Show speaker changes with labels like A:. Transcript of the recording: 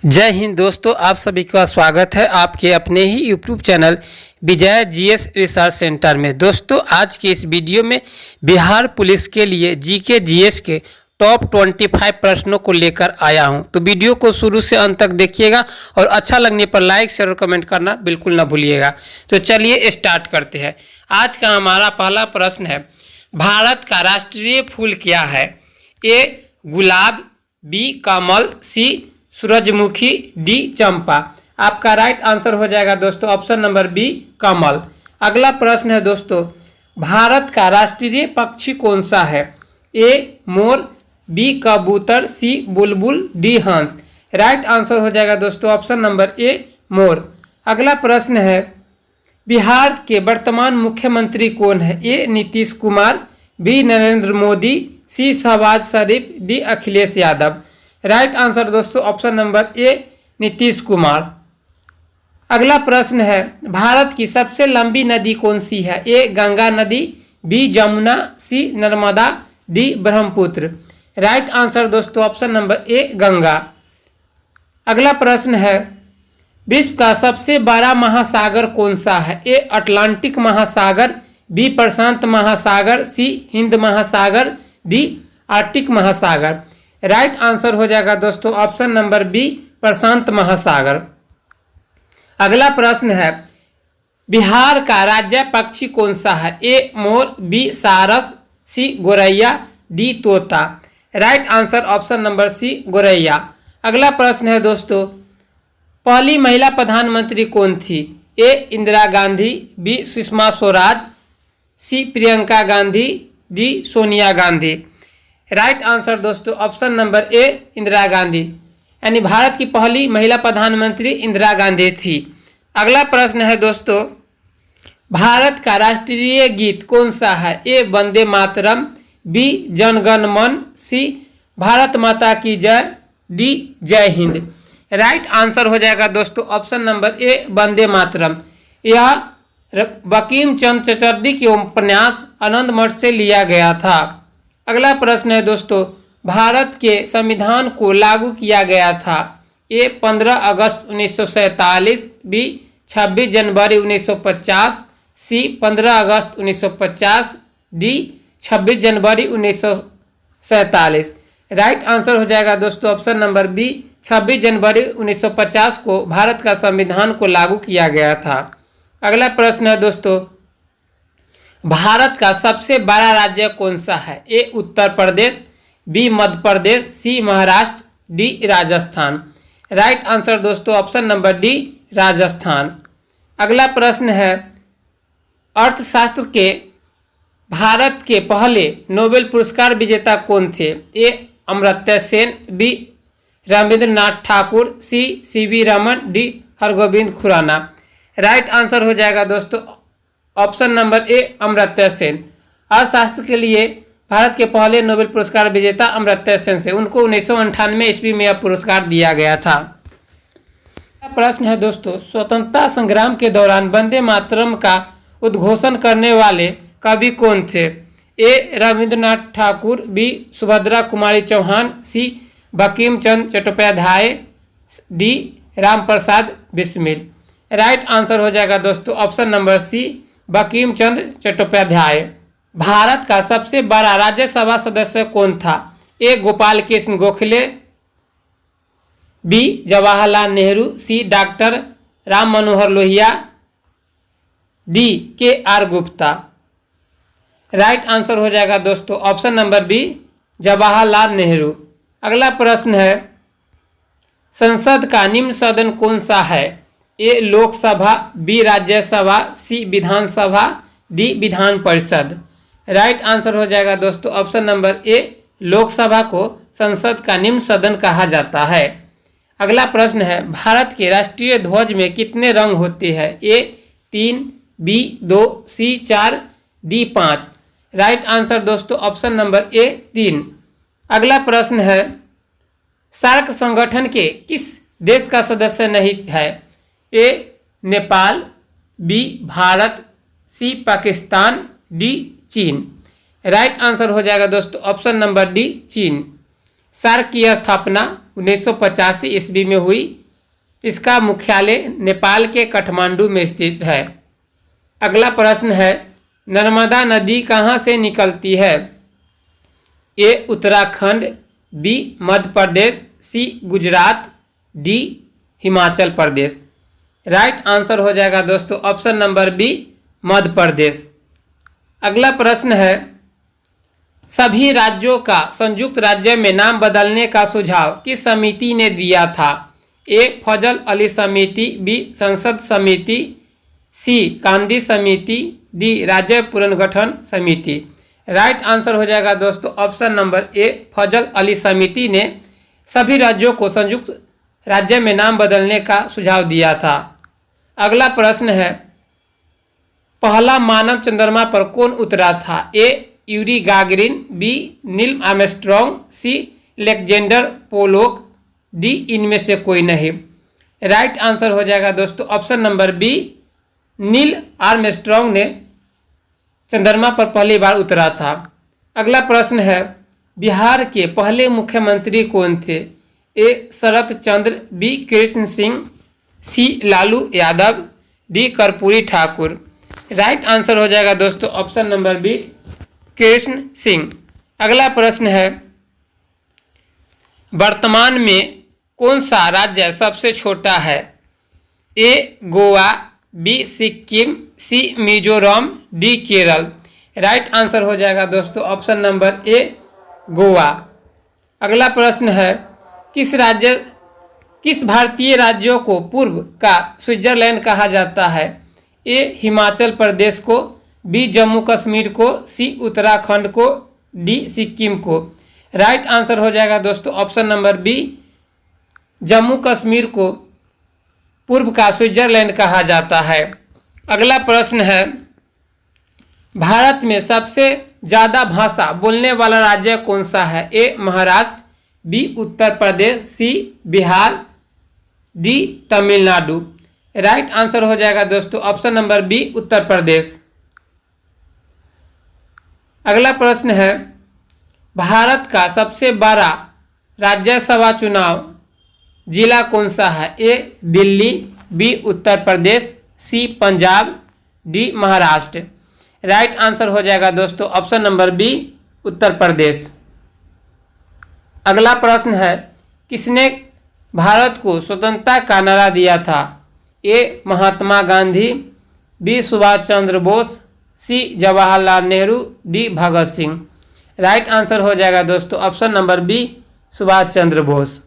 A: जय हिंद दोस्तों, आप सभी का स्वागत है आपके अपने ही यूट्यूब चैनल विजय जीएस रिसर्च सेंटर में। दोस्तों, आज के इस वीडियो में बिहार पुलिस के लिए जीके जीएस के टॉप 25 प्रश्नों को लेकर आया हूं। तो वीडियो को शुरू से अंत तक देखिएगा और अच्छा लगने पर लाइक शेयर और कमेंट करना बिल्कुल ना भूलिएगा। तो चलिए स्टार्ट करते हैं। आज का हमारा पहला प्रश्न है, भारत का राष्ट्रीय फूल क्या है? ए गुलाब, बी कमल, सी सूरजमुखी, डी चंपा। आपका राइट आंसर हो जाएगा दोस्तों ऑप्शन नंबर बी कमल। अगला प्रश्न है दोस्तों, भारत का राष्ट्रीय पक्षी कौन सा है? ए मोर, बी कबूतर, सी बुलबुल, डी हंस। राइट आंसर हो जाएगा दोस्तों ऑप्शन नंबर ए मोर। अगला प्रश्न है, बिहार के वर्तमान मुख्यमंत्री कौन है? A Nitish Kumar, B Narendra Modi, C Shehbaz Sharif, D Akhilesh Yadav. Right answer दोस्तों option number A Nitish Kumar. अगला प्रश्न है, भारत की सबसे लंबी नदी कौन सी है? ए गंगा नदी, B Jamuna, C Narmada, D Brahmaputra. Right answer दोस्तों ऑप्शन नंबर ए गंगा। अगला प्रश्न है, विश्व का सबसे बड़ा महासागर कौन सा है? ए अटलांटिक महासागर, बी प्रशांत महासागर, सी हिंद महासागर, डी आर्कटिक महासागर। राइट आंसर हो जाएगा दोस्तों ऑप्शन नंबर बी प्रशांत महासागर। अगला प्रश्न है, बिहार का राज्य पक्षी कौन सा है? ए मोर, बी सारस, सी गोरैया, डी तोता। Right answer option number C गोरैया। अगला प्रश्न है दोस्तों, पहली महिला प्रधानमंत्री कौन थी? A Indira Gandhi, B Sushma Swaraj, C Priyanka Gandhi, D Sonia Gandhi. Right answer दोस्तों option number A Indira Gandhi, यानी भारत की पहली महिला प्रधानमंत्री इंदिरा गांधी थी। अगला प्रश्न है दोस्तों, भारत का राष्ट्रीय गीत कौन सा है? ए वंदे मातरम, बी जन गण मन, सी भारत माता की जय, डी जय हिंद। राइट आंसर हो जाएगा दोस्तों ऑप्शन नंबर ए वंदे मातरम। यह बंकिम चंद्र चटर्जी के उपन्यास आनंद मठ से लिया गया था। अगला प्रश्न है दोस्तों, भारत के संविधान को लागू किया गया था? ए 15 अगस्त 1947, बी 26 जनवरी 1950, सी 15 अगस्त 1950, डी 26 जनवरी 1947। राइट आंसर हो जाएगा दोस्तों ऑप्शन नंबर बी 26 जनवरी 1950 को भारत का संविधान को लागू किया गया था। अगला प्रश्न है दोस्तों, भारत का सबसे बड़ा राज्य कौन सा है? A Uttar Pradesh, B Madhya Pradesh, C Maharashtra, D Rajasthan. Right answer दोस्तों ऑप्शन नंबर डी राजस्थान। अगला प्रश्न है, अर्थशास्त्र के भारत के पहले नोबेल पुरस्कार विजेता कौन थे? A Amartya Sen, B Rabindranath Thakur, C CV Raman, D Hargobind Khorana. Right answer हो जाएगा दोस्तों option number A Amartya Sen. अर्थशास्त्र के लिए भारत के पहले नोबेल पुरस्कार विजेता अमर्त्य सेन से, उनको 1998 ईस्वी में यह पुरस्कार दिया गया था। प्रश्न है दोस्तों, स्वतंत्रता संग्राम के दौरान वंदे मातरम का उद्घोषण करने वाले कवि कौन थे? A Rabindranath Thakur, B Subhadra Kumari Chauhan, C Bankim Chandra Chattopadhyay, D Ram Prasad Bismil. Right answer हो जाएगा दोस्तों option number C Bankim Chandra Chattopadhyay. Bharat का सबसे बड़ा राज्यसभा सदस्य कौन था? A Gopal Krishna Gokhale, B Jawaharlal Nehru, C doctor Ram Manohar Lohia, D K R Gupta. Right answer हो जाएगा दोस्तों option number B Jawaharlal Nehru. अगला प्रश्न है, संसद का निम्न सदन कौन सा है? ए लोकसभा, बी राज्यसभा, सी विधानसभा, D Vidhan Parishad. Right answer हो जाएगा दोस्तों ऑप्शन नंबर ए लोकसभा को संसद का निम्न सदन कहा जाता है। अगला प्रश्न है, भारत के राष्ट्रीय ध्वज में कितने रंग होते हैं? ए 3, बी 2, सी 4, डी 5। राइट आंसर दोस्तों ऑप्शन नंबर ए 3। अगला प्रश्न है, सार्क संगठन के किस देश का सदस्य नहीं है? ए नेपाल, बी भारत, सी पाकिस्तान, डी चीन। राइट आंसर हो जाएगा दोस्तों ऑप्शन नंबर डी चीन। सार्क की स्थापना 1985 ईस्वी में हुई। इसका मुख्यालय नेपाल के काठमांडू में स्थित है। अगला प्रश्न है, नर्मदा नदी कहाँ से निकलती है? ए उत्तराखंड, बी मध्य प्रदेश, सी Gujarat, D Himachal Pradesh. Right answer हो जाएगा दोस्तों ऑप्शन नंबर बी मध्य प्रदेश। अगला प्रश्न है, सभी राज्यों का संयुक्त राज्य में नाम बदलने का सुझाव किस समिति ने दिया था? ए फजल अली समिति, बी संसद समिति, सी गांधी समिति, डी राज्य पुनर्गठन समिति। राइट आंसर हो जाएगा दोस्तों ऑप्शन नंबर ए फजल अली समिति ने सभी राज्यों को संयुक्त राज्य में नाम बदलने का सुझाव दिया था। अगला प्रश्न है, पहला मानव चंद्रमा पर कौन उतरा था? A Yuri Gagarin, B Neil Armstrong, C Alexander Pollock, D इनमें से कोई नहीं। राइट आंसर हो जाएगा दोस्तों option number B Neil Armstrong ने चंद्रमा पर पहली बार उतरा था। अगला प्रश्न है, बिहार के पहले मुख्यमंत्री कौन थे? A Sharat Chandra, B Krishna Singh, C Lalu Yadav, D Karpoori Thakur. Right answer हो जाएगा दोस्तों option number B Krishna Singh. अगला प्रश्न है, वर्तमान में कौन सा राज्य सबसे छोटा है? A Goa, B Sikkim, C Mizoram, D Kerala. Right answer हो जाएगा दोस्तों ऑप्शन नंबर ए गोवा। अगला प्रश्न है, किस भारतीय राज्यों को पूर्व का स्विट्जरलैंड कहा जाता है? ए हिमाचल प्रदेश को, बी जम्मू कश्मीर को, सी उत्तराखंड को, डी सिक्किम को। राइट आंसर हो जाएगा दोस्तों option number B Jammu Kashmir को पूर्व का स्विट्जरलैंड कहा जाता है। अगला प्रश्न है, भारत में सबसे ज़्यादा भाषा बोलने वाला राज्य कौन सा है? A Maharashtra, B Uttar Pradesh, C Bihar, D Tamil Nadu. Right answer हो जाएगा दोस्तों option number B Uttar Pradesh. अगला प्रश्न है, भारत का सबसे बड़ा राज्यसभा चुनाव जिला कौन सा है? A Delhi, B Uttar Pradesh, C Punjab, D Maharashtra. Right answer हो जाएगा दोस्तों option number B Uttar Pradesh. अगला प्रश्न है, किसने भारत को स्वतंत्रता का नारा दिया था? ए महात्मा गांधी, बी सुभाष चंद्र बोस, सी Jawaharlal Nehru, D Bhagat Singh. Right answer हो जाएगा दोस्तों option number B Subhash Chandra Bose.